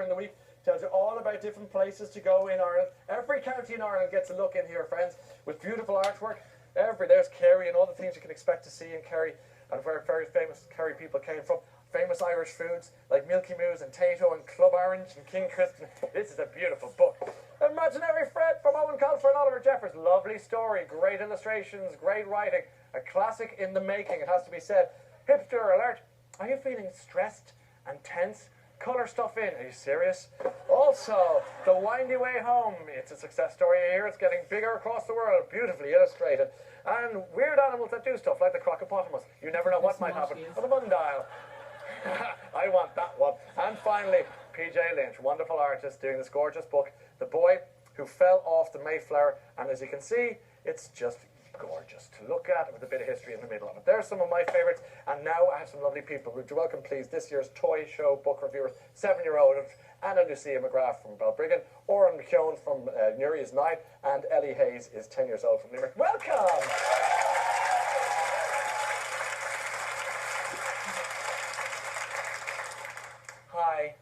during the week. Tells you all about different places to go in Ireland. Every county in Ireland gets a look in here, friends, with beautiful artwork. There's Kerry and all the things you can expect to see in Kerry, and where very famous Kerry people came from. Famous Irish foods like Milky Moos and Tato and Club Orange and King Crispin. This is a beautiful book. Imaginary Fred from Owen Colfer and Oliver Jeffers. Lovely story, great illustrations, great writing. A classic in the making, it has to be said. Hipster alert. Are you feeling stressed and tense? Colour stuff in. Are you serious? Also, The Windy Way Home. It's a success story here. It's getting bigger across the world. Beautifully illustrated. And weird animals that do stuff like the crocodile. You never know what might happen. Or the Mundial. I want that one. And finally, PJ Lynch, wonderful artist, doing this gorgeous book, The Boy Who Fell Off the Mayflower. And as you can see, it's just gorgeous to look at with a bit of history in the middle of it. There's some of my favourites, and now I have some lovely people. Would you welcome, please, this year's Toy Show book reviewers, 7-year-old Anna Lucia McGrath from Balbriggan, Oran McKeown from Newry is 9, and Ellie Hayes is 10 years old from Limerick. Welcome! Hi.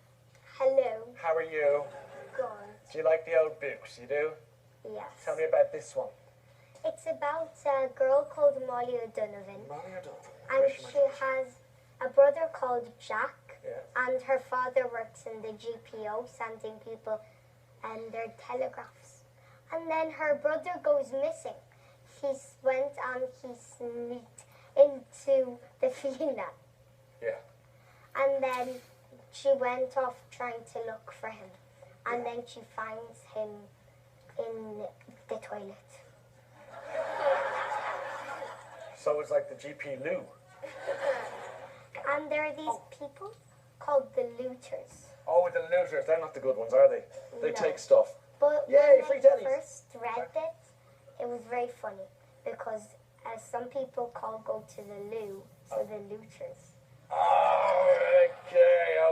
Hello. How are you? Good. Do you like the old books? You do? Yes. Tell me about this one. It's about a girl called Molly O'Donovan. Molly O'Donovan. And she has a brother called Jack. Yeah. And her father works in the GPO, sending people their telegraphs. And then her brother goes missing. He went and he sneaked into the Fina. Yeah. And then she went off trying to look for him. And then she finds him in the toilet. So it's like the GP Lou. And there are these people called the looters. Oh, the looters. They're not the good ones, are they? They No. take stuff. But Yay, when free I tellies. first read it was very funny because some people go to the loo, so the looters. Oh,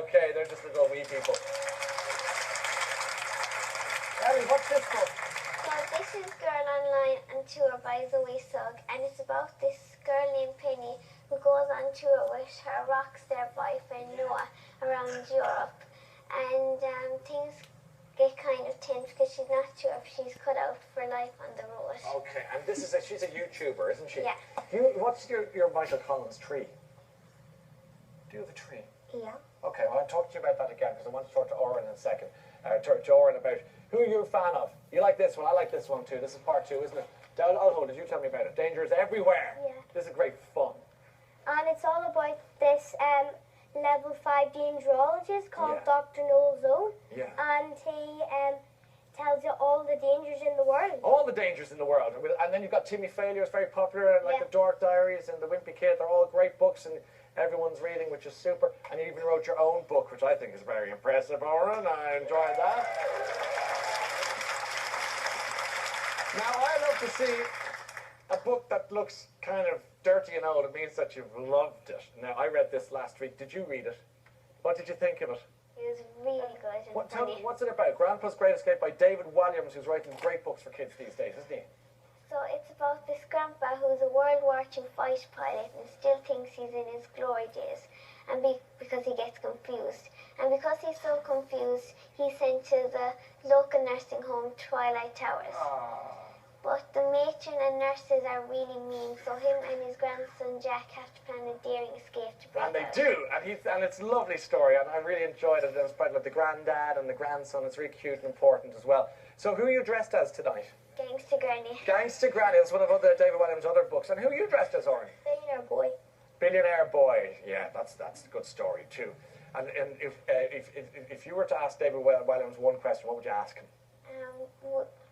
okay. They're just little wee people. Ellie, what's this book? So this is Girl Online on Tour by Zoe Sugg, and it's about this girl named Penny who goes on tour with her rock star boyfriend Noah around Europe, and things get kind of tense because she's not sure if she's cut out for life on the road. Okay, and this is she's a YouTuber, isn't she? Yeah. What's your Michael Collins tree? Do you have a tree? Yeah. Okay, well, I'll talk to you about that again because I want to talk to Oren in a second. Talk to Oren about who you're a fan of. You like this one, I like this one too. This is part 2, isn't it? I'll hold it, you tell me about it. Danger is everywhere. Yeah. This is great fun. And it's all about this level 5 dangerologist called Yeah. Dr. Noel Zone. Yeah. And he tells you all the dangers in the world. All the dangers in the world. And then you've got Timmy Failure, it's very popular, and like Yeah. the Dork Diaries and the Wimpy Kid. They're all great books and everyone's reading, which is super. And you even wrote your own book, which I think is very impressive, Oren. I enjoyed that. Now, I love to see a book that looks kind of dirty and old. It means that you've loved it. Now, I read this last week. Did you read it? What did you think of it? It was really good and Tell funny. me, what's it about? Grandpa's Great Escape by David Walliams, who's writing great books for kids these days, isn't he? So it's about this grandpa who's a World War II fight pilot and still thinks he's in his glory days, and because he gets confused. And because he's so confused, he's sent to the local nursing home, Twilight Towers. But the matron and nurses are really mean, so him and his grandson Jack have to plan a daring escape to break And they out. do, and it's a lovely story, and I really enjoyed it. It was part of the granddad and the grandson. It's really cute and important as well. So who are you dressed as tonight? Gangsta Granny. Gangsta Granny. That's one of David Walliams' other books. And who are you dressed as, Oren? Billionaire boy. Billionaire Boy. Yeah, that's a good story too. And if you were to ask David Walliams one question, what would you ask him?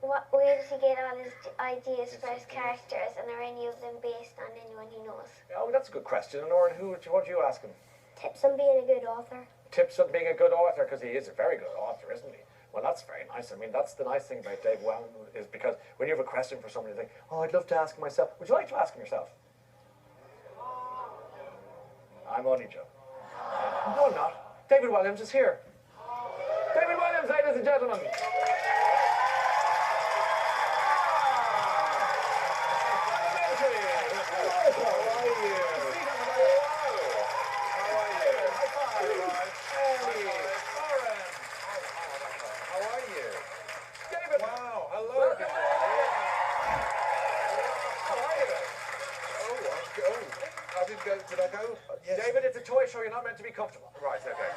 Where does he get all his ideas for his characters, and are any of them based on anyone he knows? Oh, that's a good question. And Oren, what would you ask him? Tips on being a good author. Tips on being a good author, because he is a very good author, isn't he? Well, that's very nice. I mean, that's the nice thing about Dave Walliams, is because when you have a question for somebody, you think, oh, I'd love to ask him myself. Would you like to ask him yourself? I'm only joking. No, I'm not. David Walliams is here. David Walliams, ladies and gentlemen. toy show. You're not meant to be comfortable. Right, okay.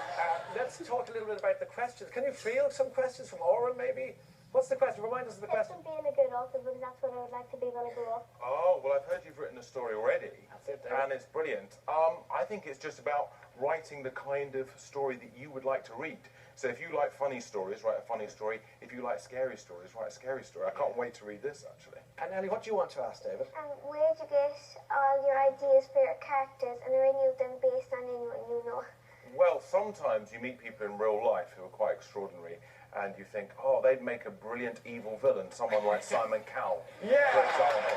Let's talk a little bit about the questions. Can you feel some questions from Oren, maybe? What's the question? Remind us of the question. Being a good author, because that's what I would like to be when I grow up. Oh, well, I've heard you've written a story already. That's it, David. And it's brilliant. I think it's just about writing the kind of story that you would like to read. So if you like funny stories, write a funny story. If you like scary stories, write a scary story. I can't wait to read this, actually. And Ellie, what do you want to ask David? Where did you get all your ideas for your characters, and are any of them based on anyone you know? Well, sometimes you meet people in real life who are quite extraordinary, and you think, oh, they'd make a brilliant evil villain, someone like Simon Cowell, for example.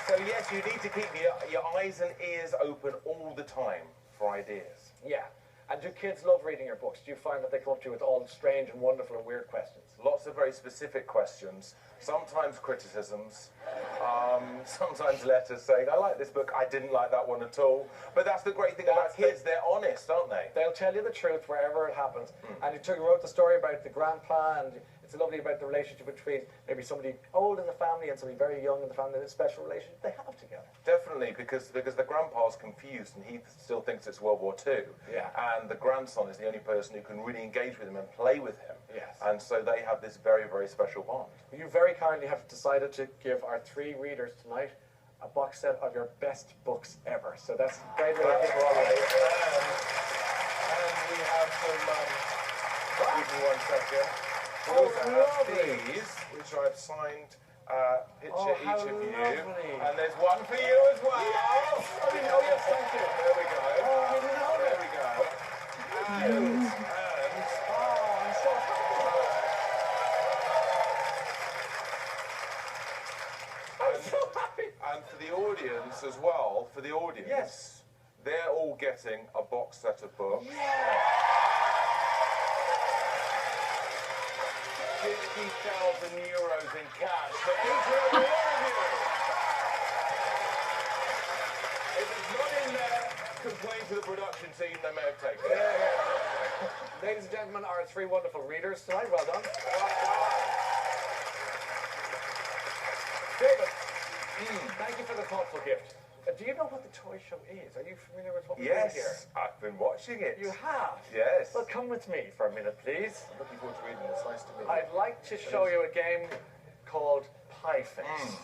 So yes, you need to keep your eyes and ears open all the time for ideas. Yeah. And do kids love reading your books? Do you find that they come up to you with all strange and wonderful and weird questions? Lots of very specific questions, sometimes criticisms, sometimes letters saying, I like this book, I didn't like that one at all. But that's the great thing about kids, they're honest, aren't they? They'll tell you the truth wherever it happens. And you wrote the story about the grandpa, and it's lovely about the relationship between maybe somebody old in the family and somebody very young in the family, a special relationship they have together. Definitely, because the grandpa's confused and he still thinks it's World War II. Yeah. And the grandson is the only person who can really engage with him and play with him. Yes. And so they have this very, very special bond. You very kindly have decided to give our 3 readers tonight a box set of your best books ever. So that's very, very That's good. right. And we have some, give me 1 second. We also have lovely. these, which I've signed picture Oh, how each of you. lovely. And there's one for you as well. Yes! Oh, yes, thank you. There we go. Oh, I didn't know There that. we go. And Oh, I'm so happy. I'm so happy. And for the audience as well, Yes. they're all getting a box set of books. 50,000 euros in cash for each and every one of you. If it's not in there, complain to the production team, they may have taken it. Ladies and gentlemen, our 3 wonderful readers tonight. Well done. David, thank you for the thoughtful gift. Do you know what the toy show is? Are you familiar with what we're doing here? Yes, I've been watching it. You have? Yes. Well, come with me for a minute, please. I'm looking forward to reading this. Nice to meet you. I'd like to show you a game called Pie Face.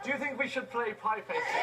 Do you think we should play Pie Face together?